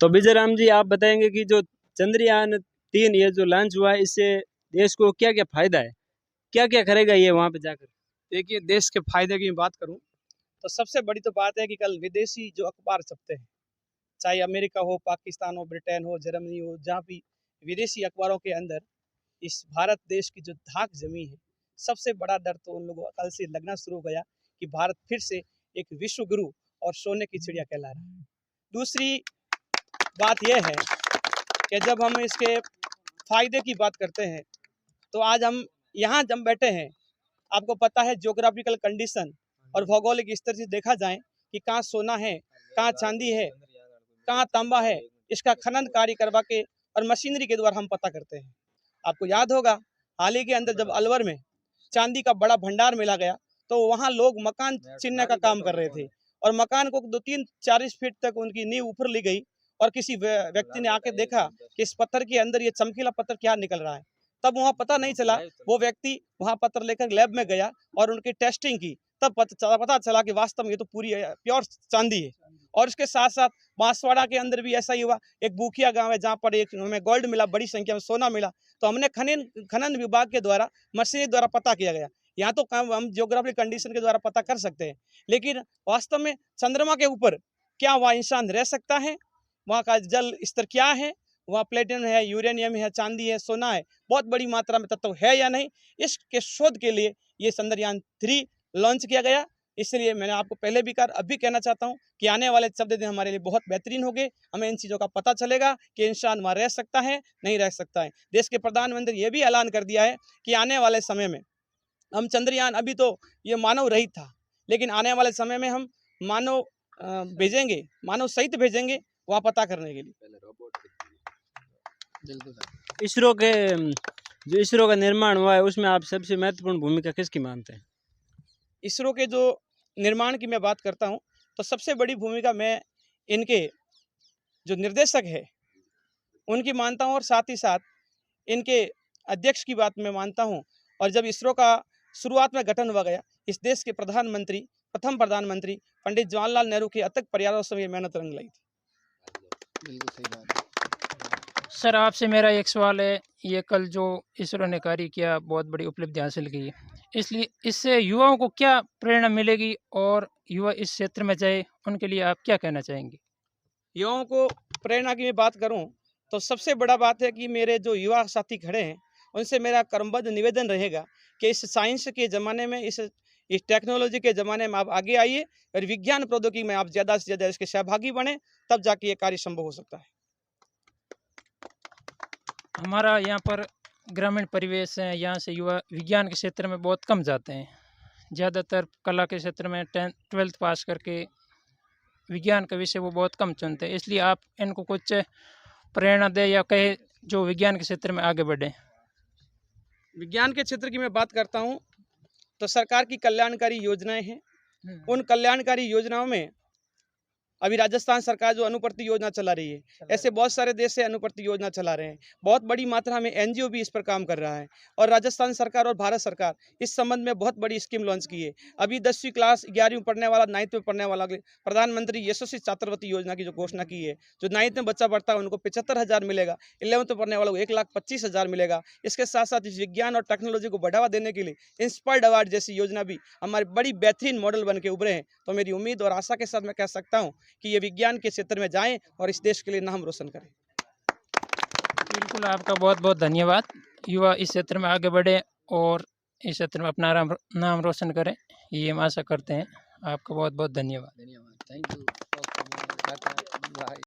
तो विजय राम जी, आप बताएंगे कि जो चंद्रयान 3 ये जो लॉन्च हुआ है, इससे देश को क्या क्या फायदा है, क्या क्या करेगा ये वहां पे जाकर? देखिए, देश के फायदे की बात करूं तो सबसे बड़ी तो बात है कि कल विदेशी जो अखबार छपते हैं, चाहे अमेरिका हो, पाकिस्तान हो, ब्रिटेन हो, जर्मनी हो, जहाँ भी विदेशी अखबारों के अंदर इस भारत देश की जो धाक जमी है, सबसे बड़ा डर तो उन लोगों को कल से लगना शुरू हो गया कि भारत फिर से एक विश्व गुरु और सोने की चिड़िया कहला रहा है। दूसरी बात यह है कि जब हम इसके फायदे की बात करते हैं तो आज हम यहाँ जब बैठे हैं, आपको पता है ज्योग्राफिकल कंडीशन और भौगोलिक स्तर से देखा जाए कि कहाँ सोना है, कहाँ चांदी है, कहाँ तांबा है, इसका खनन कार्य करवा के और मशीनरी के द्वारा हम पता करते हैं। आपको याद होगा हाल ही के अंदर जब अलवर में चांदी का बड़ा भंडार मिला गया तो वहाँ लोग मकान छीनने का काम कर रहे थे और मकान को 2-3-40 फीट तक उनकी नींव ऊपर ली गई और किसी व्यक्ति ने आके देखा कि इस पत्थर के अंदर ये चमकीला पत्थर क्या निकल रहा है। तब वहाँ पता नहीं चला, वो व्यक्ति वहाँ पत्थर लेकर लैब में गया और उनकी टेस्टिंग की, तब पता चला कि वास्तव में ये तो पूरी प्योर चांदी है। और इसके साथ साथ बांसवाड़ा के अंदर भी ऐसा ही हुआ। एक बूखिया गांव है जहाँ पर एक हमें गोल्ड मिला, बड़ी संख्या में सोना मिला, तो हमने खनन विभाग के द्वारा मशीनरी द्वारा पता किया गया। यहाँ तो काम हम ज्योग्राफिक कंडीशन के द्वारा पता कर सकते हैं, लेकिन वास्तव में चंद्रमा के ऊपर क्या वहाँ इंसान रह सकता है, वहाँ का जल स्तर क्या है, वहाँ प्लेटिनम है, यूरेनियम है, चांदी है, सोना है, बहुत बड़ी मात्रा में तत्व है या नहीं, इसके शोध के लिए ये चंद्रयान 3 लॉन्च किया गया। इसलिए मैंने आपको पहले भी कहा, अब भी कहना चाहता हूँ कि आने वाले 14 दिन हमारे लिए बहुत बेहतरीन होंगे। हमें इन चीज़ों का पता चलेगा कि इंसान वहाँ रह सकता है, नहीं रह सकता है। देश के प्रधानमंत्री ये भी ऐलान कर दिया है कि आने वाले समय में हम चंद्रयान, अभी तो ये मानव रहित था, लेकिन आने वाले समय में हम मानव भेजेंगे, मानव सहित भेजेंगे वहाँ पता करने के लिए। इसरो के जो इसरो का निर्माण हुआ है उसमें आप सबसे महत्वपूर्ण भूमिका किसकी मानते हैं? इसरो के जो निर्माण की मैं बात करता हूँ तो सबसे बड़ी भूमिका मैं इनके जो निर्देशक है उनकी मानता हूँ और साथ ही साथ इनके अध्यक्ष की बात मैं मानता हूँ। और जब इसरो का शुरुआत में गठन हुआ गया, इस देश के प्रथम प्रधानमंत्री पंडित जवाहरलाल नेहरू के अथक प्रयासों से ये मेहनत रंग लाई थी। बिल्कुल सही बात है। सर, आपसे मेरा एक सवाल है, ये कल जो इसरो ने कार्य किया, बहुत बड़ी उपलब्धि हासिल की, इसलिए इससे युवाओं को क्या प्रेरणा मिलेगी और युवा इस क्षेत्र में जाए, उनके लिए आप क्या कहना चाहेंगे? युवाओं को प्रेरणा की मैं बात करूं तो सबसे बड़ा बात है कि मेरे जो युवा साथी खड़े हैं उनसे मेरा कर्मबद्ध निवेदन रहेगा कि इस साइंस के ज़माने में, इस टेक्नोलॉजी के ज़माने में आप आगे आइए और विज्ञान प्रौद्योगिकी में आप ज़्यादा से ज़्यादा इसके सहभागी बने, तब जाके ये कार्य संभव हो सकता है। हमारा यहाँ पर ग्रामीण परिवेश है, यहाँ से युवा विज्ञान के क्षेत्र में बहुत कम जाते हैं, ज़्यादातर कला के क्षेत्र में 10th-12th पास करके विज्ञान का विषय वो बहुत कम चुनते हैं। इसलिए आप इनको कुछ प्रेरणा दे या कहे जो विज्ञान के क्षेत्र में आगे बढ़े। विज्ञान के क्षेत्र की मैं बात करता हूं तो सरकार की कल्याणकारी योजनाएं हैं। उन कल्याणकारी योजनाओं में अभी राजस्थान सरकार जो अनुप्रति योजना चला रही है, ऐसे बहुत सारे देश से अनुप्रति योजना चला रहे हैं। बहुत बड़ी मात्रा में एनजीओ भी इस पर काम कर रहा है और राजस्थान सरकार और भारत सरकार इस संबंध में बहुत बड़ी स्कीम लॉन्च की है। अभी 10वीं क्लास 11वीं पढ़ने वाला, 9th में पढ़ने वाला प्रधानमंत्री यशस्वी छात्रवृत्ति योजना की जो घोषणा की है, जो 9th में बच्चा पढ़ता है उनको 75,000 मिलेगा, 11th में पढ़ने वालों को 1,25,000 मिलेगा। इसके साथ साथ इस विज्ञान और टेक्नोलॉजी को बढ़ावा देने के लिए इंस्पायर्ड अवार्ड जैसी योजना भी हमारी बड़ी बेहतरीन मॉडल बन के उभरे हैं। तो मेरी उम्मीद और आशा के साथ मैं कह सकता हूँ कि ये विज्ञान के क्षेत्र में जाएं और इस देश के लिए नाम रोशन करें। बिल्कुल, आपका बहुत बहुत धन्यवाद। युवा इस क्षेत्र में आगे बढ़े और इस क्षेत्र में अपना नाम रोशन करें, ये हम आशा करते हैं। आपका बहुत बहुत धन्यवाद। Thank you.